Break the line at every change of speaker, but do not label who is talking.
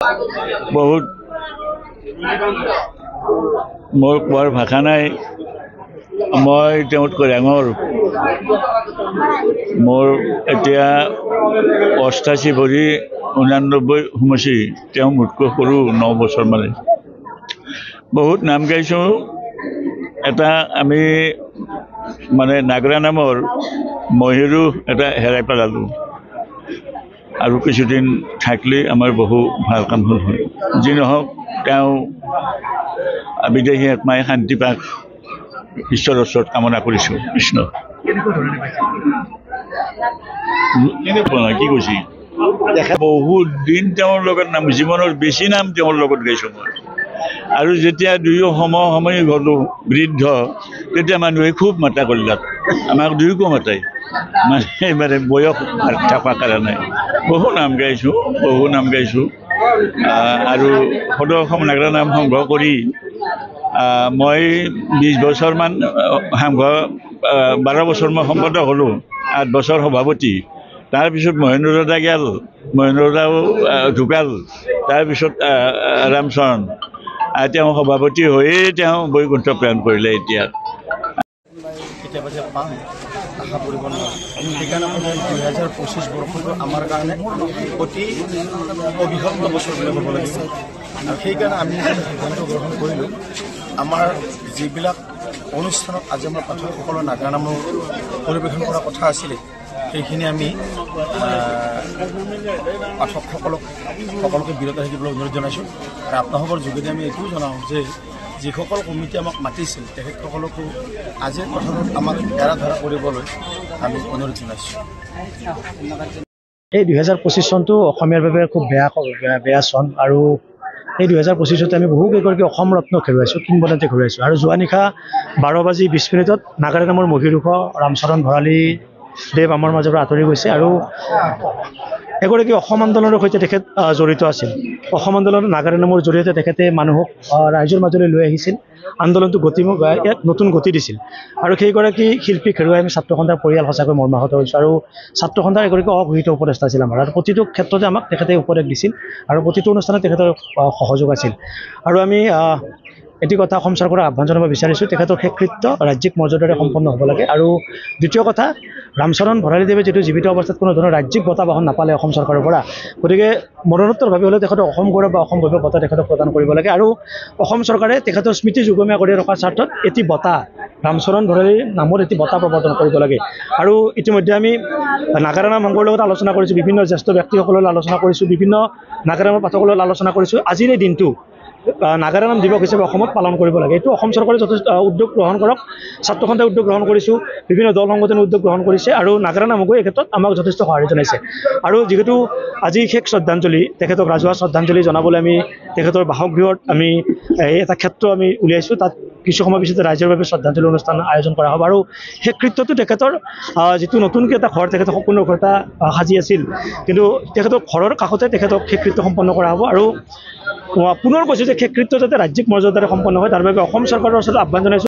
বহুত মোৰ কোৱাৰ ভাষা নাই। মই তেওঁতকৈ ডাঙৰ। মোৰ এতিয়া 88 ভৰি 89 সোমাইছে। তেওঁ মোতকৈ সৰু 9 বছৰ মানে। বহুত নাম গাইছোঁ। এটা আমি মানে নাগৰা নামৰ মহিৰো এটা হেৰাই পেলালোঁ আৰু কিছুদিন থাকিলে আমাৰ বহু ভাল কাম হ'ল হয়। যি নহওক তেওঁ বিদেহী আত্মাই শান্তি পাক ঈশ্বৰৰ ওচৰত কামনা কৰিছোঁ। কৃষ্ণ কি কৈছে বহুত দিন তেওঁৰ লগত নাম জীৱনৰ বেছি নাম তেওঁৰ লগত গাইছোঁ মই। আৰু যেতিয়া দুয়ো সমসাময়িক হ'লোঁ বৃদ্ধ, তেতিয়া মানুহে খুব মাতা কৰিলাক। আমাক দুয়োকো মাতাই মানে বয়স থকাৰ কাৰণে বহু নাম গাইছোঁ। আৰু সদৌ অসম নাগৰা নাম সংগ্ৰহ কৰি মই 20 বছৰমান সংঘ 12 বছৰ মই সম্পাদক হ'লোঁ, 8 বছৰ সভাপতি। তাৰপিছত মহেন্দ্ৰ দাদা গেল, মহেন্দ্ৰ দাদাও ঢুকাল। তাৰপিছত ৰামচৰণ তেওঁ সভাপতি হৈয়ে তেওঁ বৈকুণ্ঠ প্ৰেৰণ কৰিলে। এতিয়া
কেতিয়াবা যে পাম আশা কৰিব নোৱাৰোঁ। সেইকাৰণে 2025 বৰ্ষটো আমাৰ কাৰণে অতি অভিশপ্ত বছৰ বুলি ক'ব লাগিব। আৰু সেইকাৰণে আমি সিদ্ধান্ত গ্ৰহণ কৰিলোঁ, আমাৰ যিবিলাক অনুষ্ঠানত আজি আমাৰ পাঠকসকলৰ নাগৰা নামৰ পৰিৱেশন কৰাৰ কথা আছিলে, সেইখিনি আমি পাঠকসকলকে বিৰত থাকিবলৈ অনুৰোধ জনাইছোঁ। আৰু আপোনালোকৰ যোগেদি আমি এইটোও জনাওঁ যে যিসকল কমিটি আমাক মাতিছিল তেখেতসকলকো আজিৰ কথাটোত আমাক এৰা ধৰা কৰিবলৈ আমি অনুৰোধ জনাইছোঁ।
এই 2025 চনটো অসমীয়াৰ বাবে খুব বেয়া চন। আৰু এই 2025 আমি বহু কেইগৰাকী অসম ৰত্ন হেৰুৱাইছোঁ, কিংবদন্তী হেৰুৱাইছোঁ। আৰু যোৱা নিশা 12:20 নাগাৰা নামৰ মহিৰুষ ৰামচৰণ ভৰালী দেৱ আমাৰ মাজৰ পৰা আঁতৰি গৈছে। আৰু এগৰাকী অসম আন্দোলনৰ সৈতে তেখেত জড়িত আছিল। অসম আন্দোলনৰ নাগাৰা নামৰ জৰিয়তে তেখেতে মানুহক ৰাইজৰ মাজলৈ লৈ আহিছিল, আন্দোলনটো নতুন গতি দিছিল। আৰু সেইগৰাকী শিল্পীক হেৰুৱাই আমি ছাত্ৰ সন্থাৰ পৰিয়াল সঁচাকৈ মৰ্মাহত হৈছোঁ। আৰু ছাত্ৰ সন্থাৰ এগৰাকী অঘোষিত উপদেষ্টা আছিল আমাৰ। আৰু প্ৰতিটো ক্ষেত্ৰতে আমাক তেখেতে উপদেশ দিছিল আৰু প্ৰতিটো অনুষ্ঠানত তেখেতৰ সহযোগ আছিল। আৰু আমি এটি কথা অসম চৰকাৰক আহ্বান জনাব বিচাৰিছোঁ, তেখেতৰ শেষকৃত্য ৰাজ্যিক মৰ্যাদাৰে সম্পন্ন হ'ব লাগে। আৰু দ্বিতীয় কথা, ৰামচৰণ ভৰালীদেৱে যিটো জীৱিত অৱস্থাত কোনো ধৰণৰ ৰাজ্যিক বঁটা বাহন নাপালে অসম চৰকাৰৰ পৰা, গতিকে মৰণোত্তৰভাৱে হ'লেও তেখেতক অসম গৌৰৱ বা অসম বৈভৱ বঁটা তেখেতক প্ৰদান কৰিব লাগে। আৰু অসম চৰকাৰে তেখেতৰ স্মৃতি যুগমীয়া কৰি ৰখাৰ স্বাৰ্থত এটি বঁটা, ৰামচৰণ ভৰালীৰ নামত এটি বঁটা প্ৰৱৰ্তন কৰিব লাগে। আৰু ইতিমধ্যে আমি নাগাৰা নাম সংঘৰ লগত আলোচনা কৰিছোঁ, বিভিন্ন জ্যেষ্ঠ ব্যক্তিসকলৰ আলোচনা কৰিছোঁ, বিভিন্ন নাগাৰা নামৰ পাঠকৰ লগত আলোচনা কৰিছোঁ। আজিৰ এই দিনটো নাগাৰা নাম দিৱস হিচাপে অসমত পালন কৰিব লাগে। এইটো অসম চৰকাৰে যথেষ্ট উদ্যোগ গ্ৰহণ কৰক। ছাত্ৰ সন্থাই উদ্যোগ গ্ৰহণ কৰিছোঁ, বিভিন্ন দল সংগঠনে উদ্যোগ গ্ৰহণ কৰিছে। আৰু নাগাৰা নামকো এই ক্ষেত্ৰত আমাক যথেষ্ট সঁহাৰি জনাইছে। আৰু যিহেতু আজি শেষ শ্ৰদ্ধাঞ্জলি, তেখেতক ৰাজহুৱা শ্ৰদ্ধাঞ্জলি জনাবলৈ আমি তেখেতৰ বাসগৃহত আমি এটা ক্ষেত্ৰ আমি উলিয়াইছোঁ। তাত কিছু সময় পিছতে ৰাইজৰ বাবে শ্ৰদ্ধাঞ্জলি অনুষ্ঠান আয়োজন কৰা হ'ব। আৰু শেষকৃত্যটো তেখেতৰ যিটো নতুনকৈ এটা ঘৰ তেখেতৰ সম্পূৰ্ণ ঘৰ এটা সাজি আছিল, কিন্তু তেখেতৰ ঘৰৰ কাষতে তেখেতক শেষকৃত্য সম্পন্ন কৰা হ'ব। আৰু পুনৰ কৈছোঁ যে শেষকৃত্য যাতে ৰাজ্যিক মৰ্যাদাৰে সম্পন্ন হয়, তাৰ বাবে অসম চৰকাৰৰ ওচৰত আহ্বান জনাইছোঁ।